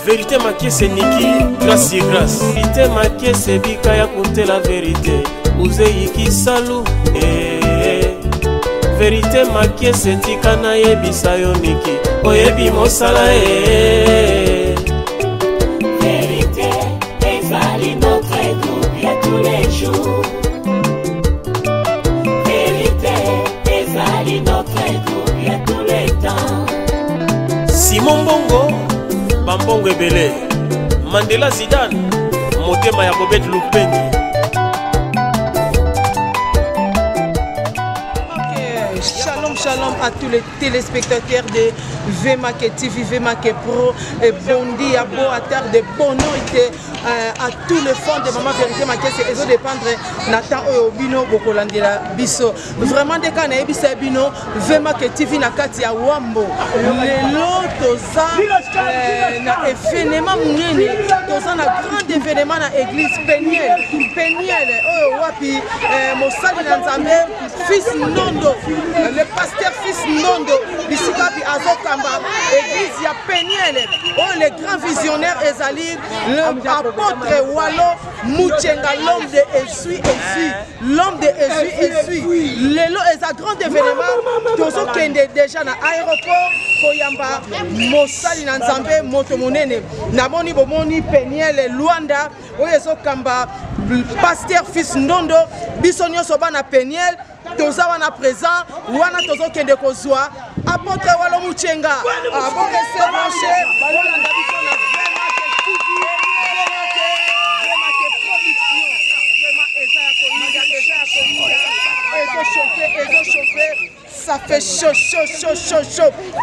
Vérité maquée c'est Niki, grâce et grâce. Vérité maquée c'est Bikaya Kunte la vérité. Uzeiki Salou. Vérité maquée c'est Tikana Yebi Sayo Niki. Oyebi Mosala. Vérité, ezali notre groupe ya tous les jours. Vérité, ezali notre groupe ya tous les temps. Simon Bongo, Bambongo Ebele, Mandela Zidane, Motema ya Bobet Lupengi. Shalom à tous les téléspectateurs de VMAK TV, VMAK Pro, et bondi à beau à terre de bonheur à tous les fans de Maman Vérité Maké, c'est eux dépendre Nathan Obino Bokolandela Biso. Vraiment des cas na Bino VMAK TV na kati ya Wambo. Les lots na événement munene, toza na grand événement na église Peniel wapi Mosali na Nzambe fils Nondo, le pasteur fils Nondo bisikapi azokamba église ya Peniel. Les grands visionnaires ezali l'apôtre Walo Mouchenga, l'homme de Esui, l'homme de Esui. Lelo est un grand événement. Tozo kende déjà na aéroport Koyamba Mosali na Nzambe moto monene. Namoni bomoni Peniel Luanda oyezo kamba pasteur fils Ndondo bisonyo soba na Peniel. Toza wana présent wana tozo kende kozwa apôtre Walo Mouchenga aboke se branché wana ndabiso na ça fait chaud.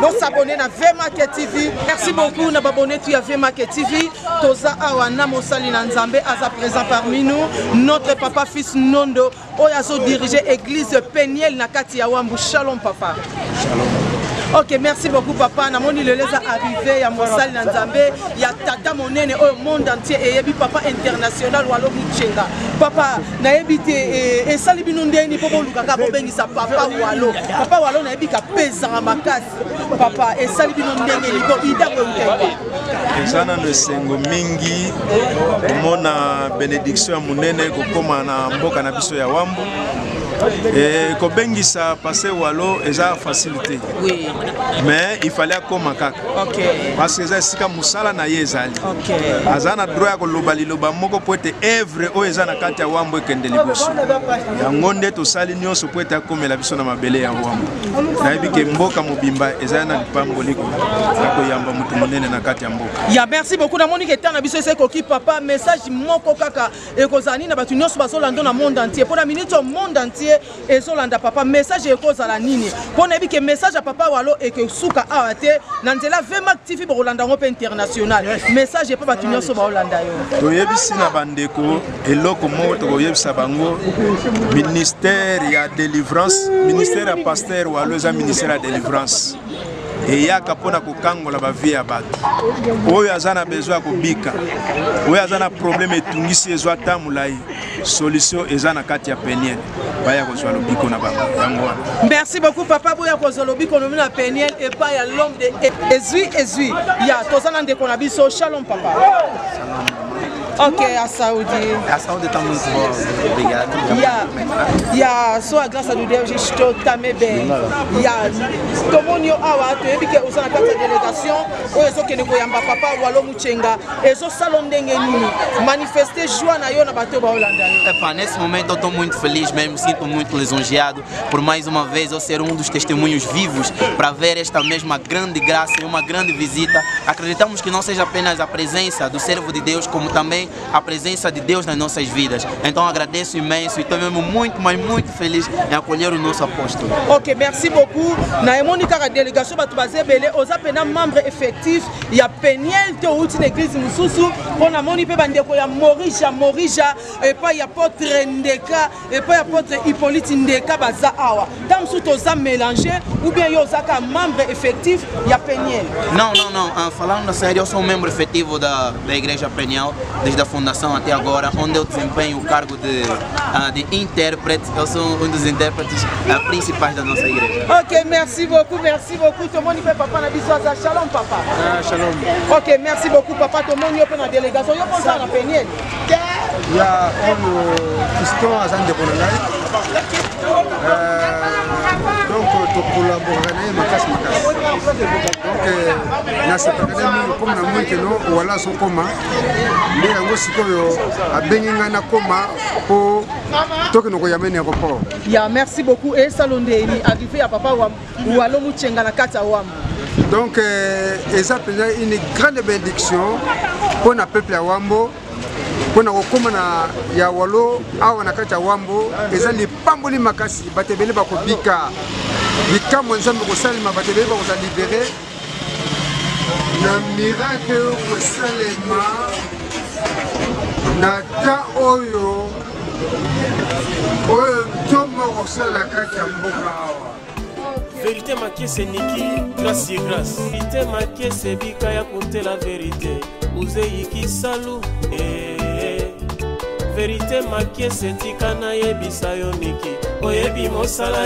Donc s'abonner à VMAK TV. Merci beaucoup na abonné tu à VMAK TV. Toza awana Mosali na Nzambe à présent parmi nous. Notre papa fils Nondo oyazo diriger église Peniel na kati ya Wambu. Shalom papa. Shalom. Ok, merci beaucoup papa. Namoni le les arrivé à Mosali na Nzambe, ya tata monene au monde entier et yebi papa international Walo Mouchenga. Papa na yebite et sali binondeni popo lukaka bobengi sa papa Walo. Papa Walo na yebi ka pesa makasi. Papa et sali binondeni liko ida ko utende. Ezana no sengo mingi mona bénédiction munene ko koma na mboka na biso ya Wambo. Et Kobengisa passer Walo eza facilité. Oui. Mais il fallait comme kaka. OK. Parce que c'est comme musala na yezali. OK. Azana droit ko lobali loba moko poete evre o ezana kati ya Wambo ekende liboso. Ya ngonde to sali nyonso poete akomela biso na mabele ya Wambo. Na ebike mboka mobimba ezana lipambo liko. Ko yamba mutu monene na kati ya mboka. Ya merci beaucoup na moni ketana biso ese koki papa message moko kaka ekozani na batu nyonso bazolanda na monde entier. Pour la minute au monde entier et Zolanda papa message et cause à la nini pour ne que message à papa Walo et que souka awate nanzela VMAK TV pour Rolanda Europe international message et pas batunyo so ba Rolanda yo to yebisi na bandeko eloko mo to yebisa bango ministère ya délivrance ministère ya pasteur Walo za ministère ya délivrance et ya kapona ko kangola ba vie ya bato oyo azana besoin ko bika oyo azana problème etungisi ezwa tamulai solution ezana kati ya Peniel baya ko zwalo biko na bango yango. Merci beaucoup papa boya ko zwalo biko na Peniel et pas ya l'homme de Esui ya tozana ndeko na biso. Shalom papa. Shalom. Ok, à Saoudi. À Saoudi, t'as muito bom. Obrigado. Ya, sua graça de Deus, estou também bem. Ya, tomonio awa, tu ebi que usana kata délégation, o ezo que ne koyamba papa Walo Mouchenga, ezo salon ndenge nini, manifester joie na yo na bato ba Holanda. Epa, nesse momento eu estou muito feliz mesmo, sinto muito lisonjeado por mais uma vez eu ser um dos testemunhos vivos para ver esta mesma grande graça e uma grande visita. Acreditamos que não seja apenas a presença do servo de Deus, como também a presença de Deus nas nossas vidas. Então agradeço imenso e estou mesmo muito, mas muito feliz em acolher o nosso apóstolo. Ok, merci beaucoup. Na Monica a délégation batu bazebele oza pena membre effectif ya Peniel to uti na église mususu pona moni pe bandeko ya Morija et pas ya apôtre Ndeka et pas apôtre Hippolyte Ndeka baza awa. Tam sou toza mélangé ou bien yo zaka membre effectif ya Peniel. Não, falando sério, eu sou um membro efetivo da igreja Peniel. desde a fundação até agora, onde eu desempenho o cargo de intérprete. Eu sou um dos intérpretes principais da nossa igreja. Ok, merci beaucoup, merci beaucoup. Tout le monde fait papa na bisoza. Shalom papa. Shalom. Ok, merci beaucoup papa. Tout le monde est dans la délégation. Yo pense na Péniel. Il y a un fiston à Zande Bonangai. Donc, tu collabores ma casse. Donc, na sepakademi comme na mwite no wala so koma. Mais yango sikoyo abenginga na koma po toke no koyamene aéroport. Ya, merci beaucoup. Et salonde ni arrivé à papa ou alo muchenga na kata wam. Donc, ça c'est une grande bénédiction pour le peuple à Wambo. Pour na kokoma na ya walo awa na kati ya Wambo eza lipamboli makasi batebele bakobika likambo nzambe kosalema batebele bakoza libere na miracle kosalema na ta oyo ntomo kosala kati ya mboka awa. Vérité maquée c'est Niki, grâce et grâce. Vérité maquée c'est Bika ya compter la vérité. Uzei ki salu. Vérité maquée c'est Tikana yebisa yo Niki. Oyebi mosala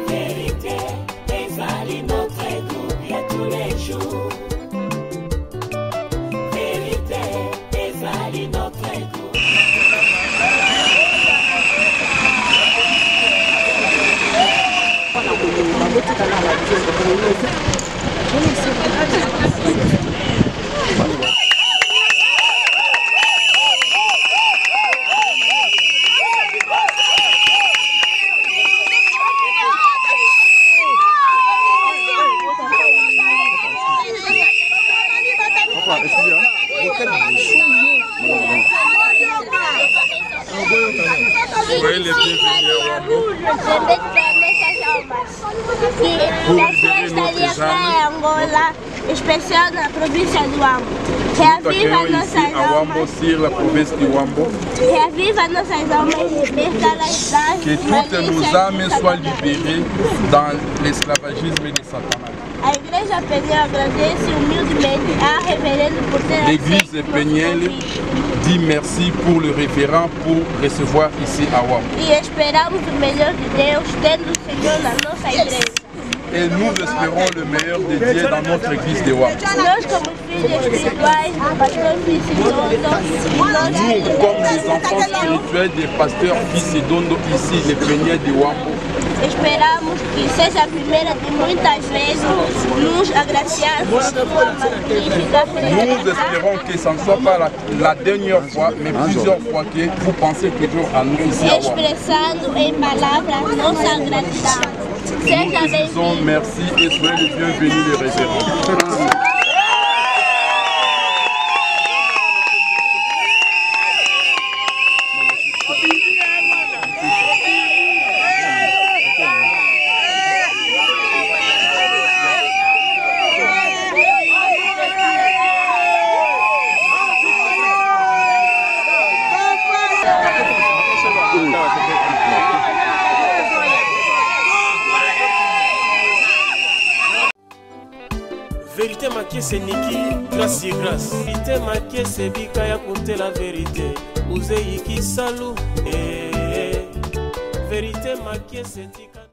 Vérité, ezali notre groupe ya tous les jours. Vérité, ezali notre groupe. Especial na província do Wambo. Reaviva nossas almas. Sur la province de Wambo. Reaviva nossas almas e liberta-las das Que toutes nos âmes soient libérées dans l'esclavagisme de Satan. A igreja Peniel agradece humildemente a reverendo por ter L'église Peniel dit merci pour le révérend pour recevoir ici à Wambo. E esperamos o melhor de Deus tendo o Senhor na nossa igreja. Et nous espérons le meilleur de Dieu dans notre église de Wambo. Nós como filhos espirituais do pastor Fisidondo, Nous, comme les enfants spirituels des pasteurs Fisidondo ici, les Peniel de Wambo, esperamos que seja a primeira de muitas vezes nos agraciar por sua magnífica nous espérons que ce ne soit pas la dernière fois, mais plusieurs fois que vous pensez toujours à nous ici à Wambo. expressando em palavras nossa gratidão. Seja Nous te disons bem-vindo. merci et soyez les bienvenus les révérends. Vérité maquée c'est Niki, grâce et grâce. Vérité maquée c'est Bika ya compter la vérité. Uzei ki salu. Vérité maquée c'est Tika.